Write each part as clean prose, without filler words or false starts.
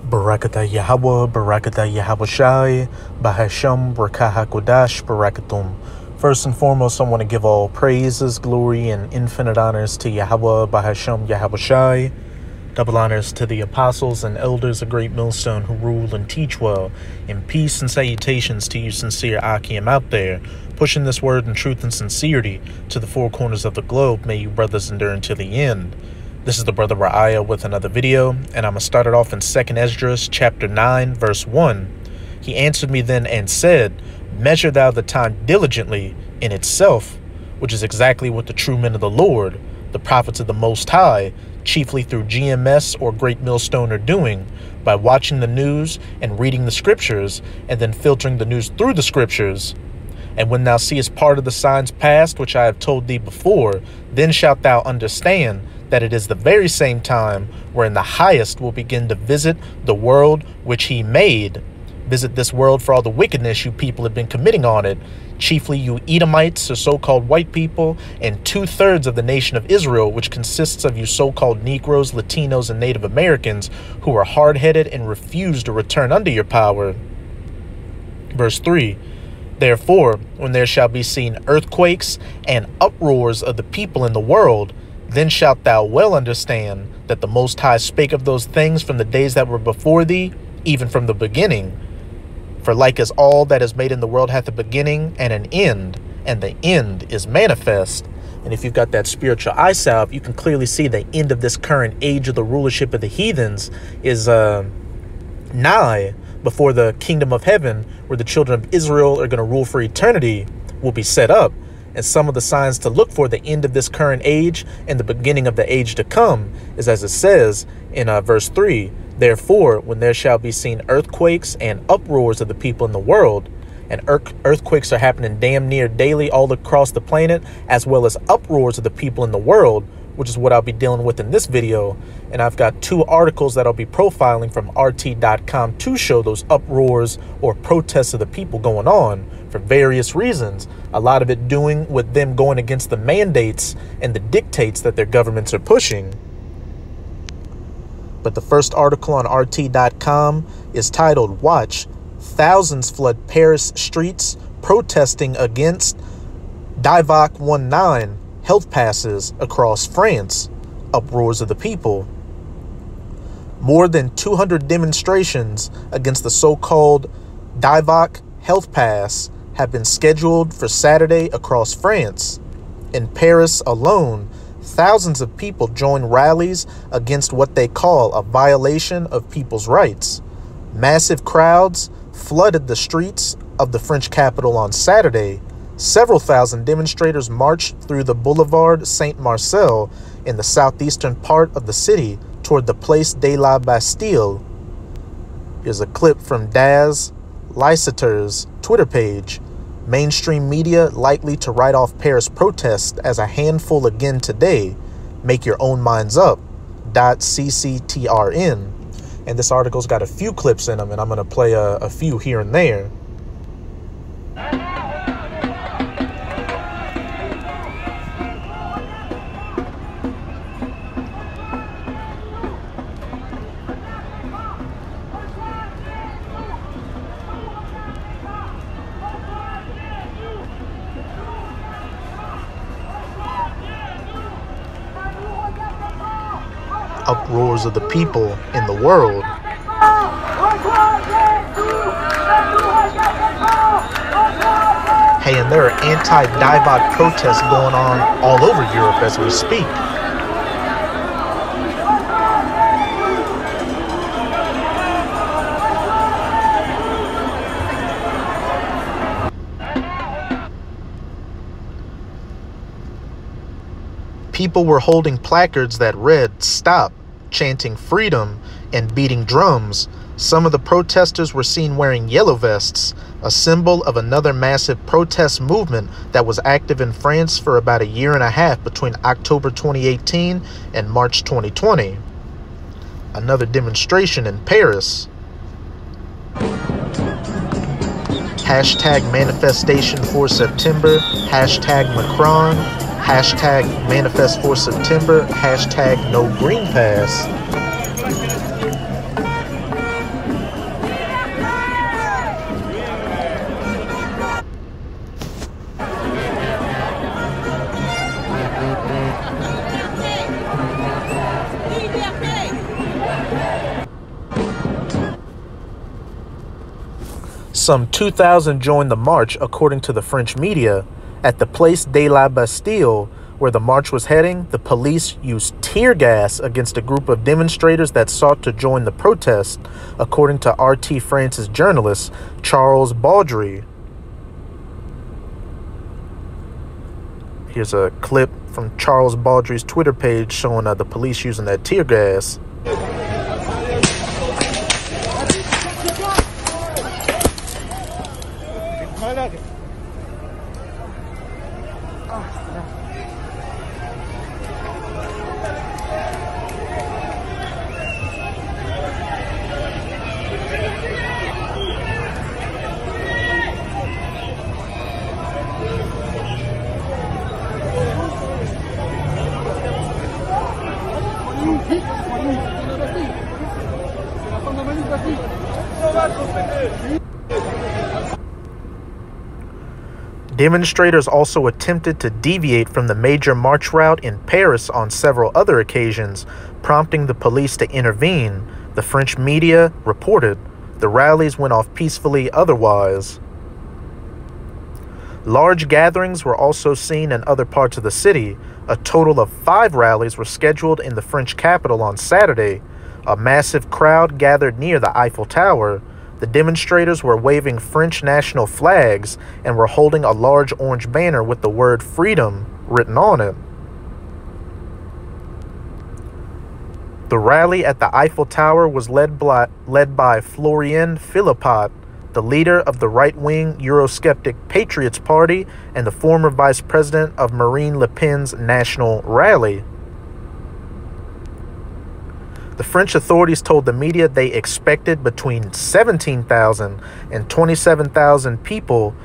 Barakatah Yahweh, Barakatah Yahweh Shai, Bahasham, Rakahakodash, Barakatum. First and foremost, I want to give all praises, glory, and infinite honors to Yahweh, Bahasham, Yahweh Shai. Double honors to the apostles and elders of Great Millstone who rule and teach well. And peace and salutations to you sincere Akim out there, pushing this word in truth and sincerity to the four corners of the globe. May you brothers endure until the end. This is the brother Ra'aya with another video, and I'm going to start it off in 2nd Esdras chapter 9 verse 1. He answered me then and said, Measure thou the time diligently in itself, which is exactly what the true men of the Lord, the prophets of the Most High, chiefly through GMS or Great Millstone, are doing, by watching the news and reading the scriptures, and then filtering the news through the scriptures. And when thou seest part of the signs past, which I have told thee before, then shalt thou understand that it is the very same time wherein the highest will begin to visit the world which he made. Visit this world for all the wickedness you people have been committing on it, chiefly you Edomites, or so-called white people, and 2/3 of the nation of Israel, which consists of you so-called Negroes, Latinos, and Native Americans, who are hard-headed and refuse to return under your power. Verse 3. Therefore, when there shall be seen earthquakes and uproars of the people in the world, then shalt thou well understand that the Most High spake of those things from the days that were before thee, even from the beginning. For like as all that is made in the world hath a beginning and an end, and the end is manifest. And if you've got that spiritual eye salve, you can clearly see the end of this current age of the rulership of the heathens is nigh. Before the kingdom of heaven, where the children of Israel are going to rule for eternity, will be set up. And some of the signs to look for the end of this current age and the beginning of the age to come is as it says in verse 3. Therefore, when there shall be seen earthquakes and uproars of the people in the world, and earthquakes are happening damn near daily all across the planet, as well as uproars of the people in the world, which is what I'll be dealing with in this video. And I've got 2 articles that I'll be profiling from RT.com to show those uproars or protests of the people going on for various reasons. A lot of it doing with them going against the mandates and the dictates that their governments are pushing. But the first article on RT.com is titled, Watch, Thousands Flood Paris Streets Protesting Against DIVOC 19 Health Passes Across France. Uproars of the people. More than 200 demonstrations against the so-called DIVOC Health Pass have been scheduled for Saturday across France. In Paris alone, thousands of people joined rallies against what they call a violation of people's rights. Massive crowds flooded the streets of the French capital on Saturday. Several thousand demonstrators marched through the Boulevard Saint-Marcel in the southeastern part of the city toward the Place de la Bastille. Here's a clip from Daz Liciter's Twitter page. Mainstream media likely to write off Paris protests as a handful again today. Make your own minds up. .cctrn. And this article's got a few clips in them, and I'm going to play a few here and there. Uproars of the people in the world. Hey, and there are anti-DIVOC protests going on all over Europe as we speak. People were holding placards that read, Stop, chanting freedom, and beating drums. Some of the protesters were seen wearing yellow vests, a symbol of another massive protest movement that was active in France for about 1.5 years between October 2018 and March 2020. Another demonstration in Paris. Hashtag manifestation for September, hashtag Macron, hashtag manifest for September, hashtag no green pass. Some 2,000 joined the march, according to the French media. At the Place de la Bastille, where the march was heading, the police used tear gas against a group of demonstrators that sought to join the protest, according to RT France's journalist, Charles Baudry. Here's a clip from Charles Baudry's Twitter page showing the police using that tear gas. Demonstrators also attempted to deviate from the major march route in Paris on several other occasions, prompting the police to intervene, the French media reported. The rallies went off peacefully otherwise. Large gatherings were also seen in other parts of the city. A total of 5 rallies were scheduled in the French capital on Saturday. A massive crowd gathered near the Eiffel Tower. The demonstrators were waving French national flags and were holding a large orange banner with the word freedom written on it. The rally at the Eiffel Tower was led by Florian Philippot, the leader of the right-wing Eurosceptic Patriots Party and the former vice president of Marine Le Pen's National Rally. The French authorities told the media they expected between 17,000 and 27,000 people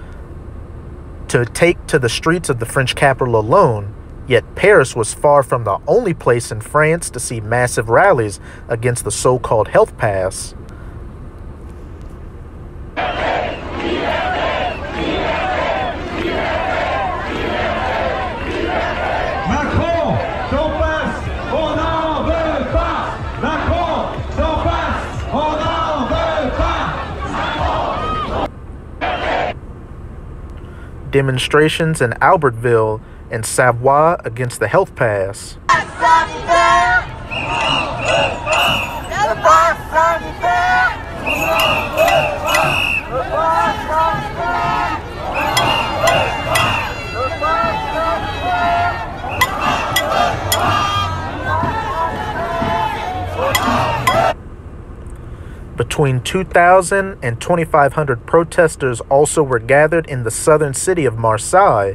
to take to the streets of the French capital alone, yet Paris was far from the only place in France to see massive rallies against the so-called health pass. Demonstrations in Albertville and Savoie against the health pass. Between 2,000 and 2,500 protesters also were gathered in the southern city of Marseille.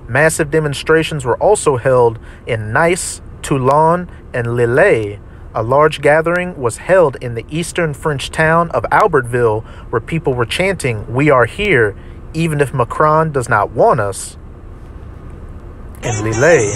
Massive demonstrations were also held in Nice, Toulon, and Lille. A large gathering was held in the eastern French town of Albertville, where people were chanting, "We are here, even if Macron does not want us." In Lille.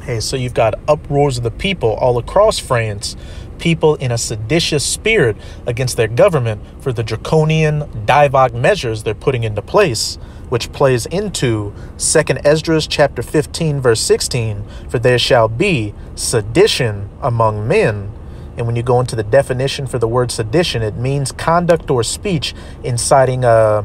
Hey, so you've got uproars of the people all across France, people in a seditious spirit against their government for the draconian Divock measures they're putting into place, which plays into 2 Esdras chapter 15, verse 16, for there shall be sedition among men. And when you go into the definition for the word sedition, it means conduct or speech inciting a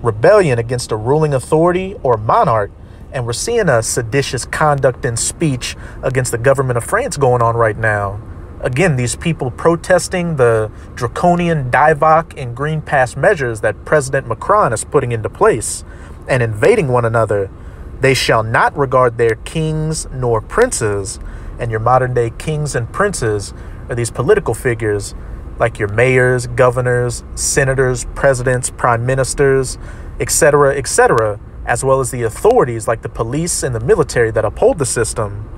rebellion against a ruling authority or monarch. And we're seeing a seditious conduct and speech against the government of France going on right now. Again, these people protesting the draconian Divock and Green Pass measures that President Macron is putting into place and invading one another. They shall not regard their kings nor princes. And your modern day kings and princes are these political figures like your mayors, governors, senators, presidents, prime ministers, etc., etc., as well as the authorities like the police and the military that uphold the system.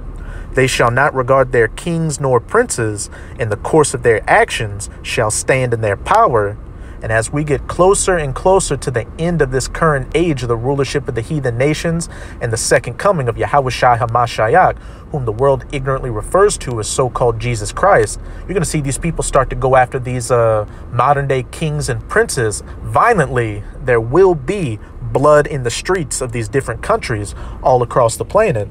They shall not regard their kings nor princes, and the course of their actions shall stand in their power. And as we get closer and closer to the end of this current age of the rulership of the heathen nations and the second coming of Yahawashi HaMashiach, whom the world ignorantly refers to as so-called Jesus Christ, you're going to see these people start to go after these modern-day kings and princes violently. There will be blood in the streets of these different countries all across the planet.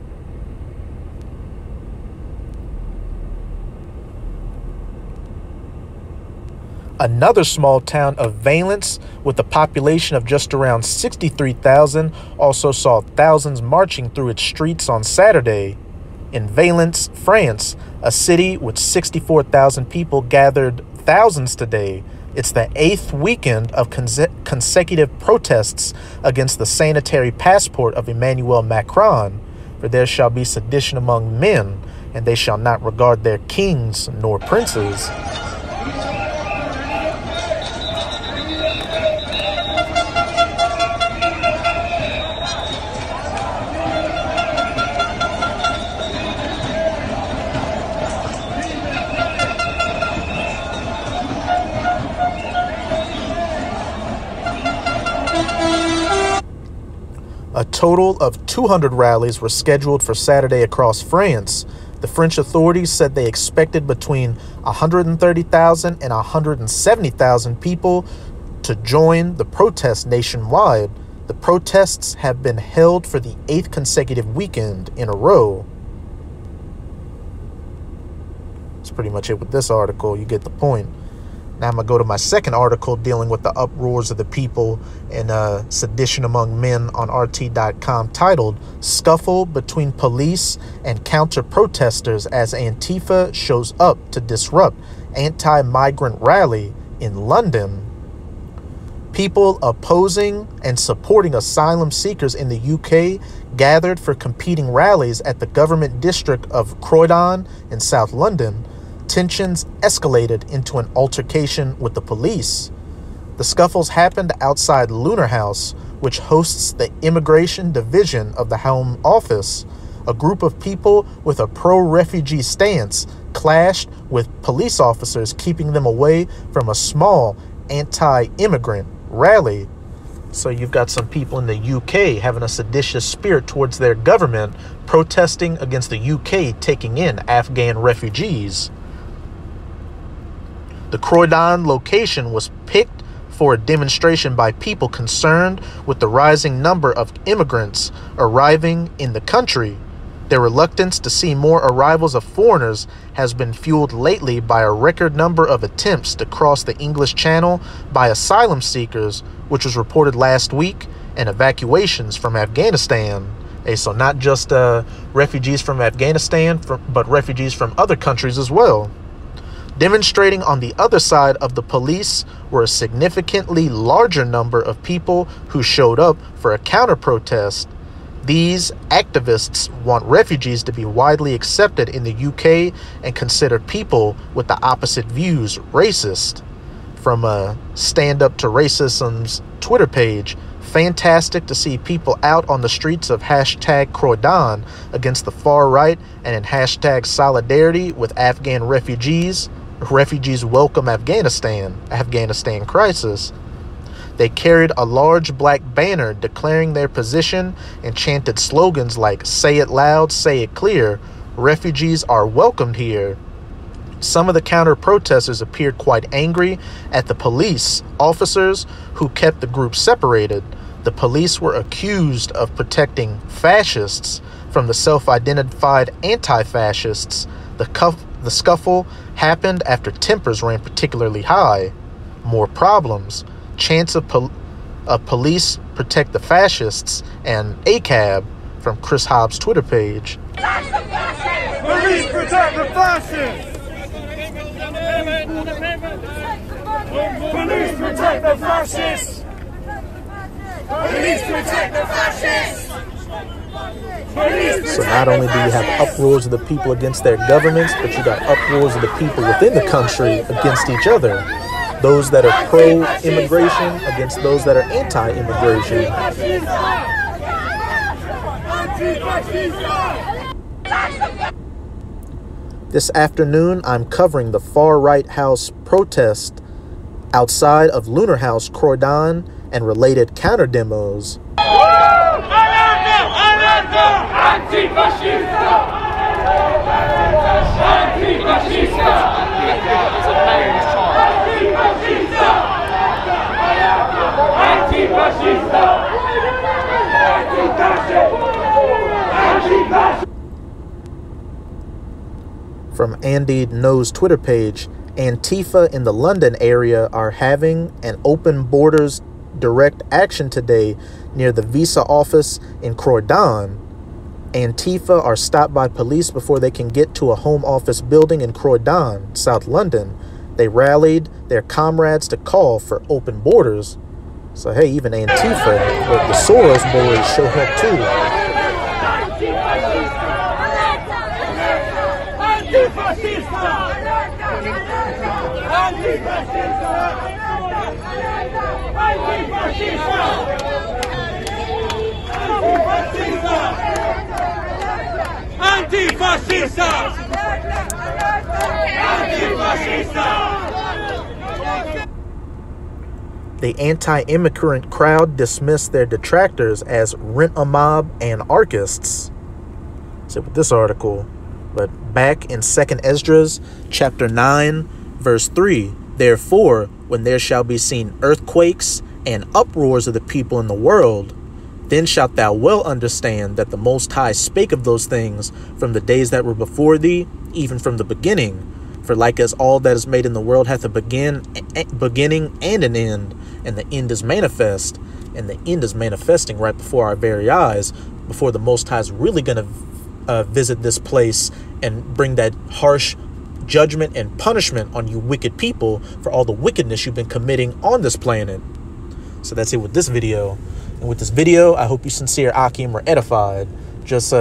Another small town of Valence, with a population of just around 63,000, also saw thousands marching through its streets on Saturday. In Valence, France, a city with 64,000 people gathered thousands today. It's the 8th weekend of consecutive protests against the sanitary passport of Emmanuel Macron. For there shall be sedition among men, and they shall not regard their kings nor princes. A total of 200 rallies were scheduled for Saturday across France. The French authorities said they expected between 130,000 and 170,000 people to join the protests nationwide. The protests have been held for the 8th consecutive weekend in a row. That's pretty much it with this article. You get the point. Now I'm going to go to my second article dealing with the uproars of the people and sedition among men on RT.com, titled Scuffle Between Police and Counter-Protesters as Antifa Shows Up to Disrupt Anti-Migrant Rally in London. People opposing and supporting asylum seekers in the UK gathered for competing rallies at the government district of Croydon in South London. Tensions escalated into an altercation with the police. The scuffles happened outside Lunar House, which hosts the immigration division of the Home Office. A group of people with a pro-refugee stance clashed with police officers, keeping them away from a small anti-immigrant rally. So you've got some people in the UK having a seditious spirit towards their government, protesting against the UK taking in Afghan refugees. The Croydon location was picked for a demonstration by people concerned with the rising number of immigrants arriving in the country. Their reluctance to see more arrivals of foreigners has been fueled lately by a record number of attempts to cross the English Channel by asylum seekers, which was reported last week, and evacuations from Afghanistan. So not just refugees from Afghanistan, but refugees from other countries as well. Demonstrating on the other side of the police were a significantly larger number of people who showed up for a counter-protest. These activists want refugees to be widely accepted in the UK and consider people with the opposite views racist. From Stand Up to Racism's Twitter page, fantastic to see people out on the streets of hashtag Croydon against the far right and in hashtag solidarity with Afghan refugees. Refugees welcome Afghanistan crisis. They carried a large black banner declaring their position and chanted slogans like "Say it loud, say it clear, refugees are welcomed here." Some of the counter-protesters appeared quite angry at the police officers who kept the group separated. The police were accused of protecting fascists from the self-identified anti-fascists. The scuffle happened after tempers ran particularly high. More problems. Chants of police protect the fascists, and ACAB, from Chris Hobbs' Twitter page. Police protect the fascists! Police protect the fascists! Police protect the fascists! So not only do you have uproars of the people against their governments, but you got uproars of the people within the country against each other. Those that are pro-immigration against those that are anti-immigration. This afternoon, I'm covering the Far Right House protest outside of Lunar House, Croydon, and related counter demos. From Andy Knows Twitter page, Antifa in the London area are having an open borders direct action today near the visa office in Croydon. Antifa are stopped by police before they can get to a home office building in Croydon, South London. They rallied their comrades to call for open borders. So hey, even Antifa, the Soros boys show up too. The anti-immigrant crowd dismissed their detractors as rent-a-mob anarchists. So with this article, but back in 2nd Esdras, chapter 9, verse 3, therefore, when there shall be seen earthquakes and uproars of the people in the world, then shalt thou well understand that the Most High spake of those things from the days that were before thee, even from the beginning. For like as all that is made in the world hath a beginning and an end, and the end is manifest, and the end is manifesting right before our very eyes, before the Most High is really going to visit this place and bring that harsh judgment and punishment on you wicked people for all the wickedness you've been committing on this planet. So that's it with this video. And with this video, I hope you sincere Akim were edified. Just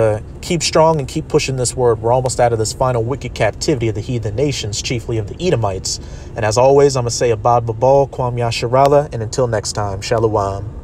keep strong and keep pushing this word. We're almost out of this final wicked captivity of the heathen nations, chiefly of the Edomites. And as always, I'm going to say Abad Babal, Kwam Yasharala, and until next time, Shalom.